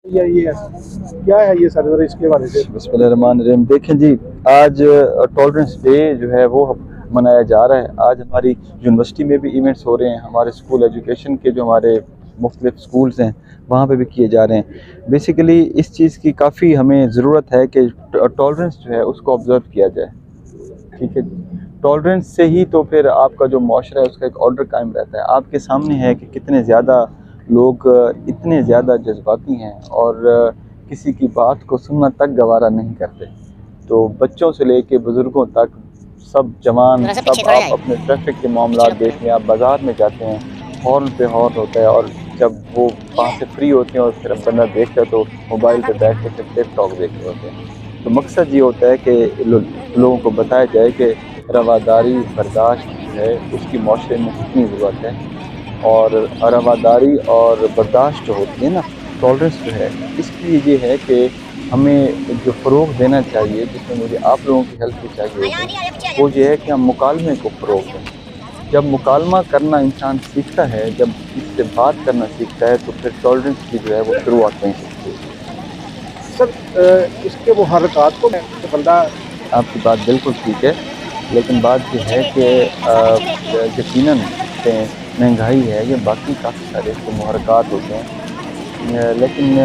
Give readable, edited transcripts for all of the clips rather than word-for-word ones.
یہ کیا ہے یہ سر اس کے بارے سے؟ بسم اللہ الرحمن الرحیم۔ دیکھیں جی، آج ٹالرنس ڈے جو ہے وہ منایا جا رہا ہے۔ آج ہماری یونیورسٹی میں بھی ایونٹس ہو رہے ہیں، ہمارے اسکول ایجوکیشن کے جو ہمارے مختلف اسکولز ہیں وہاں پہ بھی کیے جا رہے ہیں۔ بیسیکلی اس چیز کی کافی ہمیں ضرورت ہے کہ ٹالرنس جو ہے اس کو آبزرو کیا جائے، ٹھیک ہے جی۔ ٹالرنس سے ہی تو پھر آپ کا جو معاشرہ ہے اس کا ایک آرڈر قائم رہتا ہے۔ آپ کے سامنے ہے کہ کتنے زیادہ لوگ اتنے زیادہ جذباتی ہیں اور کسی کی بات کو سننا تک گوارا نہیں کرتے۔ تو بچوں سے لے کے بزرگوں تک سب جوان، سب آپ اپنے ٹریفک کے معاملات دیکھ لیں، آپ بازار میں جاتے ہیں ہارن پہ ہارن ہوتا ہے، اور جب وہ وہاں سے فری ہوتے ہیں اور پھر بندہ دیکھتا ہے تو موبائل پہ بیٹھ کے پھر ٹک ٹاک دیکھ رہے ہوتے ہیں۔ تو مقصد یہ ہوتا ہے کہ لوگوں کو بتایا جائے کہ رواداری، برداشت جو ہے اس کی معاشرے میں کتنی ضرورت ہے، اور رواداری اور برداشت جو ہوتی ہے نا، ٹالرنس جو ہے، اس کے لیے یہ ہے کہ ہمیں جو فروغ دینا چاہیے، جس میں مجھے آپ لوگوں کی ہیلپ بھی چاہیے ہوگی، وہ یہ ہے کہ ہم مکالمے کو فروغ دیں۔ جب مکالمہ کرنا انسان سیکھتا ہے، جب کسی سے بات کرنا سیکھتا ہے، تو پھر ٹالرنس کی جو ہے وہ شروعات کہیں سے ہوتی ہے۔ سر اس کے محرکات کو بندہ آپ کی بات بالکل ٹھیک ہے، لیکن بات یہ ہے کہ یقیناً کہ مہنگائی ہے یا باقی کافی سارے اس کے محرکات ہوتے ہیں، لیکن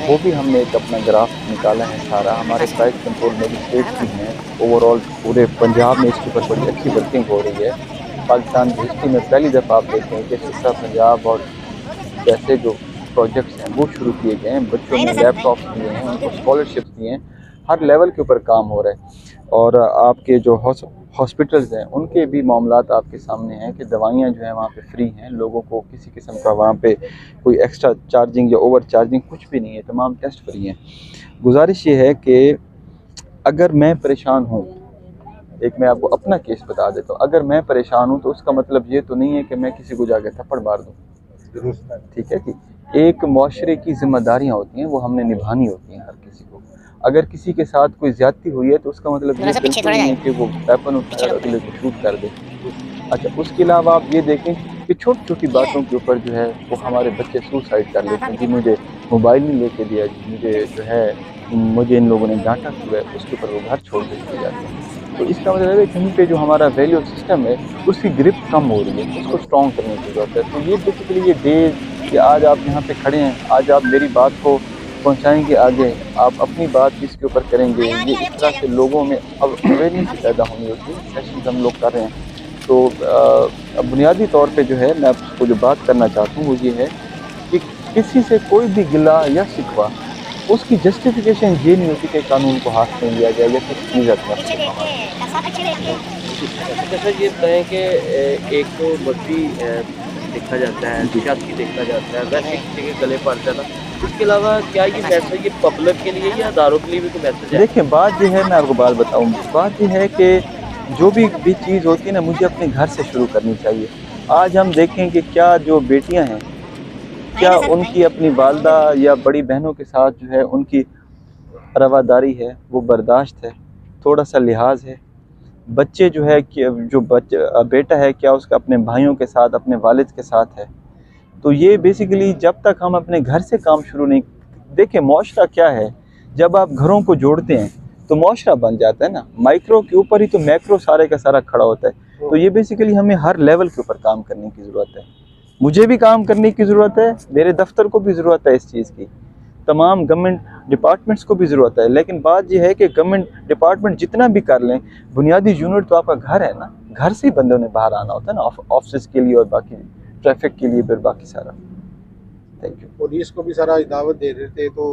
وہ بھی ہم نے ایک اپنا گراف نکالا ہے سارا۔ ہمارے پرائس کنٹرول میجسٹریٹس بھی ہیں، اوور آل پورے پنجاب میں اس کے اوپر بڑی اچھی ورکنگ ہو رہی ہے۔ پاکستان کی ہسٹری میں پہلی دفعہ آپ دیکھیں کہ حصہ پنجاب اور جیسے جو پروجیکٹس ہیں وہ شروع کیے گئے ہیں، بچوں میں لیپ ٹاپس دیے ہیں، ان کو اسکالرشپس دیے ہیں، ہر لیول کے اوپر کام ہو رہا ہے۔ اور آپ کے جو ہاسپٹلز ہیں ان کے بھی معاملات آپ کے سامنے ہیں کہ دوائیاں جو ہیں وہاں پہ فری ہیں، لوگوں کو کسی قسم کا وہاں پہ کوئی ایکسٹرا چارجنگ یا اوور چارجنگ کچھ بھی نہیں ہے، تمام ٹیسٹ فری ہیں۔ گزارش یہ ہے کہ اگر میں پریشان ہوں، ایک میں آپ کو اپنا کیس بتا دیتا ہوں، اگر میں پریشان ہوں تو اس کا مطلب یہ تو نہیں ہے کہ میں کسی کو جا کے تھپڑ مار دوں، ٹھیک ہے کہ ایک معاشرے کی ذمہ داریاں ہوتی ہیں، وہ ہم نے نبھانی ہوتی ہیں ہر کسی کو۔ اگر کسی کے ساتھ کوئی زیادتی ہوئی ہے تو اس کا مطلب یہ بالکل نہیں ہے کہ وہ ویپن اٹھائے اور اگلے کو شوٹ کر دے۔ اچھا، اس کے علاوہ آپ یہ دیکھیں کہ چھوٹی چھوٹی باتوں کے اوپر جو ہے وہ ہمارے بچے سوسائڈ کر لیتے ہیں۔ جی مجھے موبائل نہیں لے کے دیا، جی مجھے جو ہے مجھے ان لوگوں نے ڈانٹا کیوں ہے، اس کے اوپر وہ گھر چھوڑ کے چلے جاتے ہیں۔ تو اس کا مطلب ہے کہیں پہ جو ہمارا ویلیو سسٹم ہے اس کی گرپ کم ہو رہی ہے، اس کو اسٹرانگ کرنے کی ضرورت ہے۔ تو یہ بیسیکلی یہ ڈیز کہ آج آپ یہاں پہ کھڑے ہیں، آج آپ میری بات کو پہنچائیں گے آگے، آپ اپنی بات اس کے اوپر کریں گے، یہ اس طرح سے لوگوں میں اب اویئرنیس پیدا ہونی ہوتی ہے۔ سیشنز ہم لوگ کر رہے ہیں، تو بنیادی طور پہ جو ہے میں آپ کو جو بات کرنا چاہتا ہوں وہ یہ ہے کہ کسی سے کوئی بھی گلہ یا شکوہ، اس کی جسٹیفیکیشن یہ نہیں ہوتی کہ قانون کو ہاتھ میں لیا جائے یا کسی چیز نفس کو مارا۔ اچھا سر، یہ بتائیں کہ ایک تو مرفی دیکھا جاتا ہے، جی شک دیکھا جاتا ہے، ویسے کسی کے گلے پڑ جانا، اس کے علاوہ کیا یہ میسج یہ پبلک کے لیے یا اداروں کے لیے بھی کوئی میسج ہے؟ دیکھیں، بات یہ ہے، میں آپ کو بات بتاؤں، بات یہ ہے کہ جو بھی چیز ہوتی ہے نا، مجھے اپنے گھر سے شروع کرنی چاہیے۔ آج ہم دیکھیں کہ کیا جو بیٹیاں ہیں، کیا ان کی اپنی والدہ یا بڑی بہنوں کے ساتھ جو ہے ان کی رواداری ہے، وہ برداشت ہے، تھوڑا سا لحاظ ہے۔ بچے جو ہے کہ جو بیٹا ہے، کیا اس کا اپنے بھائیوں کے ساتھ، اپنے والد کے ساتھ ہے؟ تو یہ بیسیکلی جب تک ہم اپنے گھر سے کام شروع نہیں، دیکھیں معاشرہ کیا ہے، جب آپ گھروں کو جوڑتے ہیں تو معاشرہ بن جاتا ہے نا، مائکرو کے اوپر ہی تو میکرو سارے کا سارا کھڑا ہوتا ہے۔ تو یہ بیسیکلی ہمیں ہر لیول کے اوپر کام کرنے کی ضرورت ہے، مجھے بھی کام کرنے کی ضرورت ہے، میرے دفتر کو بھی ضرورت ہے اس چیز کی، تمام گورنمنٹ ڈپارٹمنٹس کو بھی ضرورت ہے۔ لیکن بات یہ ہے کہ گورنمنٹ ڈپارٹمنٹ جتنا بھی کر لیں، بنیادی یونٹ تو آپ کا گھر ہے نا، گھر سے ہی بندوں نے باہر آنا ہوتا ہے نا، آفسز کے لیے اور باقی ٹریفک کے لیے، پھر باقی سارا۔ Thank you. پولیس کو بھی سارا دعوت دے دیتے تو